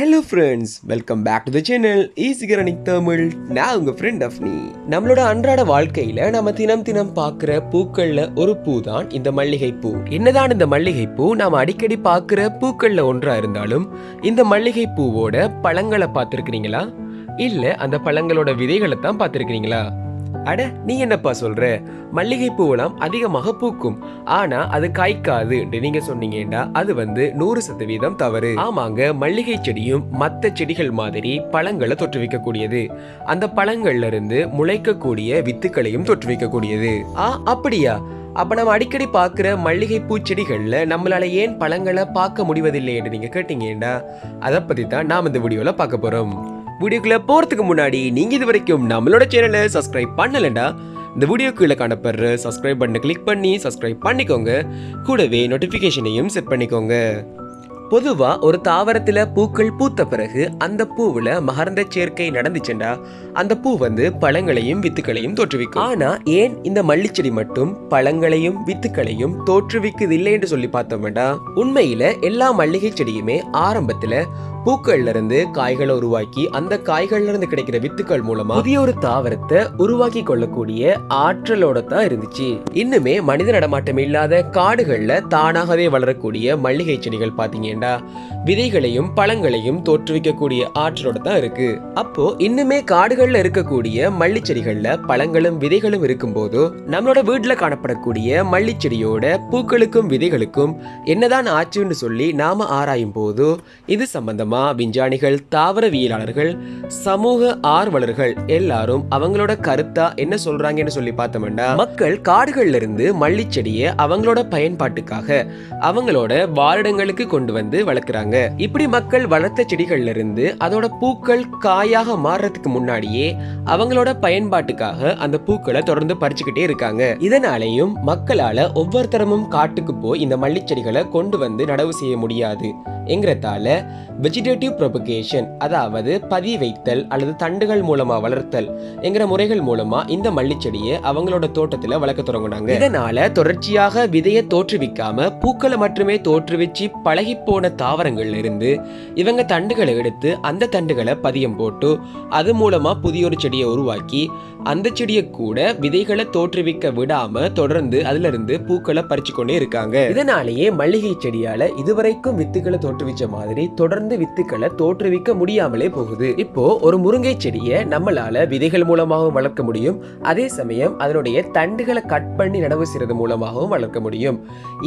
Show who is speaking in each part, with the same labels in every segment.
Speaker 1: Hello friends, welcome back to the channel. Easy Learning Tamil. நான் உங்க friend Afni. நம்மளோட அன்றாட வாழ்க்கையில நம்ம தினம் பார்க்குற பூக்கள்ல ஒரு பூ தான் இந்த மல்லிகை பூ. என்னதான் இந்த மல்லிகை பூ நாம அடிக்கடி பார்க்குற பூக்கள்ல ஒன்றா இருந்தாலும் இந்த மல்லிகை பூவோட பழங்களை பார்த்திருக்கிறீங்களா? இல்ல அந்த பழங்களோட விதைகளை தான் பார்த்திருக்கிறீங்களா? அட நீ என்னப்பா சொல்ற? மல்லிகை பூவெல்லாம் அதிகமாக பூக்கும், ஆனா அது காய்க்காது நீங்க சொன்னீங்கன்னா அது 100% தவறு. ஆமாங்க, மல்லிகை செடியும் மற்ற செடிகள் மாதிரி பழங்களை தொற்றுவிக்க கூடியது. அந்த பழங்கள்ல இருந்து முளைக்கக்கூடிய வித்துக்களையும் தொற்றுவிக்க கூடியது. அப்படியா? அப்ப நம்ம அடிக்கடி பாக்குற மல்லிகை பூச்செடிகள்ல நம்மளால ஏன் பழங்களை பார்க்க முடிவதில்லை என்று நீங்க கேட்டீங்கன்னா அதை பத்தி தான் நாம் இந்த வீடியோல பார்க்க போறோம். வீடியோக்குள்ள போறதுக்கு முன்னாடி நீங்க இது வரைக்கும் நம்மளோட சேனலை சப்ஸ்கிரைப் பண்ணலண்டா இந்த வீடியோ கீழே காணப்படுற சப்ஸ்கிரைப் பட்டனை கிளிக் பண்ணி சப்ஸ்கிரைப் பண்ணிக்கோங்க. கூடவே நோட்டிபிகேஷனையும் செட் பண்ணிக்கோங்க. பொதுவா ஒரு தாவரத்துல பூக்கள் பூத்த பிறகு அந்த பூவுல மகரந்த சேர்க்கை நடந்துச்சுண்டா அந்த பூ பழங்களையும் வித்துக்களையும் தோற்றுவிக்கும். ஆனா ஏன் இந்த மல்லிச்செடி மட்டும் பழங்களையும் வித்துக்களையும் தோற்றுவிக்குது இல்லை என்று சொல்லி பார்த்தோம்டா, உண்மையில எல்லா மல்லிகை செடியுமே ஆரம்பத்துல பூக்கள்ல இருந்து காய்களை உருவாக்கி அந்த காய்கள்ல இருந்து கிடைக்கிற வித்துக்கள் மூலமா புதிய ஒரு தாவரத்தை உருவாக்கி கொள்ளக்கூடிய ஆற்றலோட தான் இருந்துச்சு. இன்னுமே மனித நடமாட்டம் இல்லாத காடுகள்ல தானாகவே வளரக்கூடிய மல்லிகை செடிகள் பாத்தீங்கன்னா விதைகளையும் பழங்களையும் தோற்றுவிக்கக்கூடிய ஆற்றலோட தான் இருக்கு. அப்போ இன்னுமே காடுகள்ல இருக்கக்கூடிய மல்லி செடிகள்ல பழங்களும் விதைகளும் இருக்கும் போதோ நம்மளோட வீட்டுல காணப்படக்கூடிய மல்லி செடியோட பூக்களுக்கும் விதைகளுக்கும் என்னதான் ஆச்சுன்னு சொல்லி நாம ஆராயும் போதோ இது சம்பந்தமா விஞ்ஞானிகள், தாவரவியலாளர்கள், சமூக ஆர்வலர்கள் எல்லாரும் அவங்களோட கருத்தா என்ன சொல்றாங்கன்னு சொல்லி பார்த்தோம்னா, மக்கள் காடுகள்ல இருந்து மல்லி செடியை அவங்களோட பயன்பாட்டுக்காக அவங்களோட வாழிடங்களுக்கு கொண்டு வளர்க்குறாங்க. இப்படி மக்கள் வளர்த்த செடிகள்ல இருந்து அதோட பூக்கள் காயாக மாறுறதுக்கு முன்னாடியே அவங்களோட பயன்பாட்டுக்காக அந்த பூக்களை தொடர்ந்து பறிச்சுக்கிட்டே இருக்காங்க. இதனாலேயும் மக்களால ஒவ்வொருத்தரமும் காட்டுக்கு போய் இந்த மல்லி செடிகளை கொண்டு நடவு செய்ய முடியாது என்கிறதால vegetative propagation, அதாவது பதி வைத்தல் அல்லது தண்டுகள் மூலமா வளர்த்தல் என்கிற முறைகள் மூலமா இந்த மல்லி செடியை அவங்களோட தோட்டத்துல வளர்க்க தொடங்கினாங்க. இதனால தொடர்ச்சியாக விதையை தோற்றுவிக்காம பூக்களை மட்டுமே தோற்றுவிச்சு பழகி போன தாவரங்கள்ல இருந்து இவங்க தண்டுகளை எடுத்து அந்த தண்டுகளை பதியம் போட்டு அது மூலமா புதிய ஒரு செடியை உருவாக்கி அந்த செடியை கூட விதைகளை தோற்றுவிக்க விடாம தொடர்ந்து அதுல இருந்து பூக்களை பறிச்சு கொண்டே இருக்காங்க. இதனாலேயே மல்லிகை செடியால இதுவரைக்கும் வித்துக்களை தோற்றுவிச்ச மாதிரி தொடர்ந்து வித்துக்களை தோற்றுவிக்க முடியாமலே போகுது. இப்போ ஒரு முருங்கை செடியை நம்மளால விதைகள் மூலமாகவும் வளர்க்க முடியும், அதே சமயம் அதனுடைய தண்டுகளை கட் பண்ணி நடவு செய்யறது மூலமாகவும் வளர்க்க முடியும்.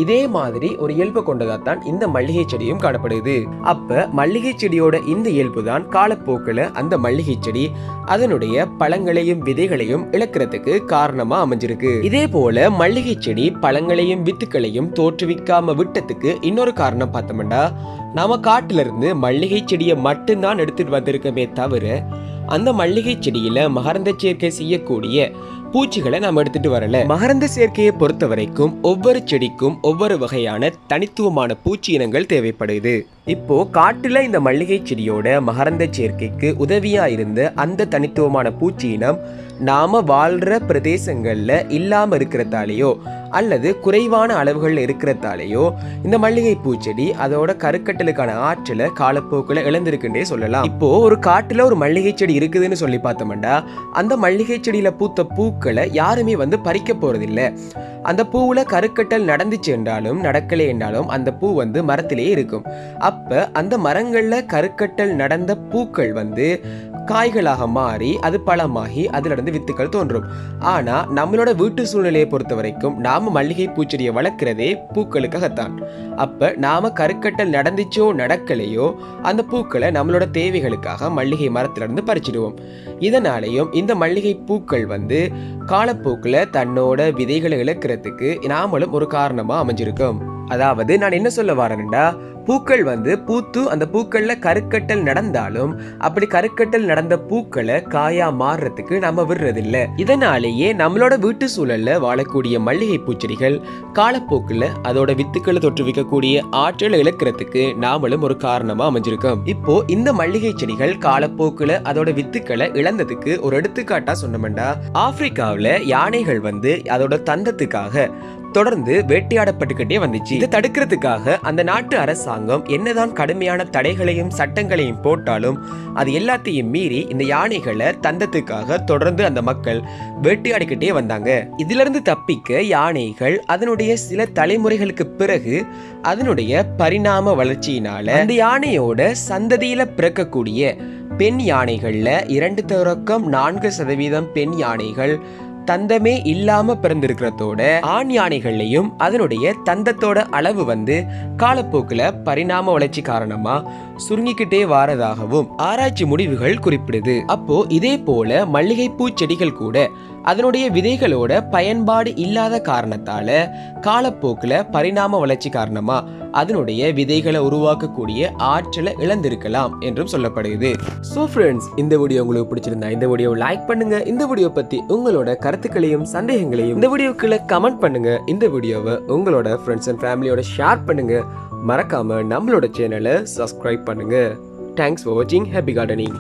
Speaker 1: இதே மாதிரி ஒரு இயல்பு கொண்டதான் இந்த மல்லிகை செடியும் காணப்படுது. அப்ப மல்லிகை செடியோட இந்த இயல்பு தான் காலப்போக்கில் அந்த மல்லிகை செடி அதனுடைய பழங்களையும் விதைகளையும் இழக்கிறதுக்கு காரணமா அமைஞ்சிருக்கு. இதே போல மல்லிகை செடி பழங்களையும் வித்துக்களையும் தோற்றுவிக்காம விட்டதுக்கு இன்னொரு காரணம் பார்த்தோம்னா, நாம காட்டுல இருந்து மல்லிகை செடியை மட்டும்தான் எடுத்துட்டு வந்திருக்கமே தவிர அந்த மல்லிகை செடியில மகரந்த சேர்க்கை செய்யக்கூடிய பூச்சிகளை நாம் எடுத்துட்டு வரல. மகரந்த சேர்க்கையை பொறுத்த வரைக்கும் ஒவ்வொரு செடிக்கும் ஒவ்வொரு வகையான தனித்துவமான பூச்சி இனங்கள் தேவைப்படுது. இப்போ காட்டுல இந்த மல்லிகை செடியோட மகரந்த சேர்க்கைக்கு உதவியா இருந்த அந்த தனித்துவமான பூச்சி இனம் நாம வாழ்ற பிரதேசங்கள்ல இல்லாம இருக்கிறதாலேயோ அல்லது குறைவான அளவுகள்ல இருக்கிறதாலேயோ இந்த மல்லிகை பூச்செடி அதோட கருக்கட்டலுக்கான ஆற்றலை காலப்போக்கில் இழந்திருக்குன்னே சொல்லலாம். இப்போ ஒரு காட்டுல ஒரு மல்லிகை செடி இருக்குதுன்னு சொல்லி பார்த்தோம்னா அந்த மல்லிகை செடியில பூத்த பூக்களை யாருமே பறிக்க போறதில்லை. அந்த பூவுல கருக்கட்டல் நடந்துச்சு என்றாலும் நடக்கலை என்றாலும் அந்த பூ மரத்திலே இருக்கும். அப்ப அந்த மரங்கள்ல கருக்கட்டல் நடந்த பூக்கள் காய்களாக மாறி அது பழமாகி அதுல இருந்து வித்துக்கள் தோன்றும். ஆனா நம்மளோட வீட்டு சூழ்நிலையை பொறுத்த வரைக்கும் நாம மல்லிகை பூச்செடியை வளர்க்கிறதே பூக்களுக்காகத்தான். அப்ப நாம கருக்கட்டல் நடந்துச்சோ நடக்கலையோ அந்த பூக்களை நம்மளோட தேவைகளுக்காக மல்லிகை மரத்துல இருந்து பறிச்சிடுவோம். இதனாலையும் இந்த மல்லிகை பூக்கள் காலப்போக்குல தன்னோட விதைகளை இழக்கிறதுக்கு நாமளும் ஒரு காரணமா அமைஞ்சிருக்கோம். அதாவது நான் என்ன சொல்ல வரேன்டா, பூக்கள் பூத்து அந்த பூக்கள்ல கருக்கட்டல் நடந்தாலும் அப்படி கருக்கட்டல் நடந்த பூக்களை காயா மாறுறதுக்கு நம்ம விடுறதில்ல. இதனாலேயே நம்மளோட வீட்டு சூழல்ல வாழக்கூடிய மல்லிகை பூச்செடிகள் காலப்போக்குல அதோட வித்துக்களை தொற்றுவிக்கக்கூடிய ஆற்றலை இழக்கிறதுக்கு நாமளும் ஒரு காரணமா அமைஞ்சிருக்கோம். இப்போ இந்த மல்லிகை செடிகள் காலப்போக்குல அதோட வித்துக்களை இழந்ததுக்கு ஒரு எடுத்துக்காட்டா சொன்னோம்னா, ஆப்பிரிக்காவில யானைகள் அதோட தந்தத்துக்காக தொடர்ந்து வேட்டையாடப்பட்டுக்கிட்டே வந்துச்சு. இதை தடுக்கிறதுக்காக அந்த நாட்டு அரசாங்கம் என்னதான் கடுமையான தடைகளையும் சட்டங்களையும் போட்டாலும் அது எல்லாத்தையும் மீறி இந்த யானைகளை தந்தத்துக்காக தொடர்ந்து அந்த மக்கள் வேட்டையாடிக்கிட்டே வந்தாங்க. இதுல இருந்து தப்பிக்க யானைகள் அதனுடைய சில தலைமுறைகளுக்கு பிறகு அதனுடைய பரிணாம வளர்ச்சியினால அந்த யானையோட சந்ததியில பிறக்கக்கூடிய பெண் யானைகள்ல 2.4% பெண் யானைகள் தந்தமே இல்லாம பிறந்திருக்கிறதோட ஆண் யானைகள்லையும் அதனுடைய தந்தத்தோட அளவு காலப்போக்குல பரிணாம வளர்ச்சி காரணமா சுருங்கிக்கிட்டே வாரதாகவும் ஆராய்ச்சி முடிவுகள் குறிப்பிடுது. அப்போ இதே போல மல்லிகைப்பூ செடிகள் கூட அதனுடைய விதைகளோட பயன்பாடு இல்லாத காரணத்தால காலப்போக்குல பரிணாம வளர்ச்சி காரணமா அதனுடைய விதைகளை உருவாக்கக்கூடிய ஆற்றலை இழந்திருக்கலாம் என்றும் சொல்லப்படுகிறது. சோ ஃப்ரெண்ட்ஸ், இந்த வீடியோ உங்களுக்கு பிடிச்சிருந்தா இந்த வீடியோவை லைக் பண்ணுங்க. இந்த வீடியோ பத்தி உங்களோட கருத்துக்களையும் சந்தேகங்களையும் இந்த வீடியோக்குள்ள கமெண்ட் பண்ணுங்க. இந்த வீடியோவை உங்களோட ஃப்ரெண்ட்ஸ் அண்ட் ஃபேமிலியோட ஷேர் பண்ணுங்க. மறக்காம நம்மளோட சேனலை சப்ஸ்கிரைப் பண்ணுங்க. தேங்க்ஸ் ஃபார் வாட்சிங். Happy gardening.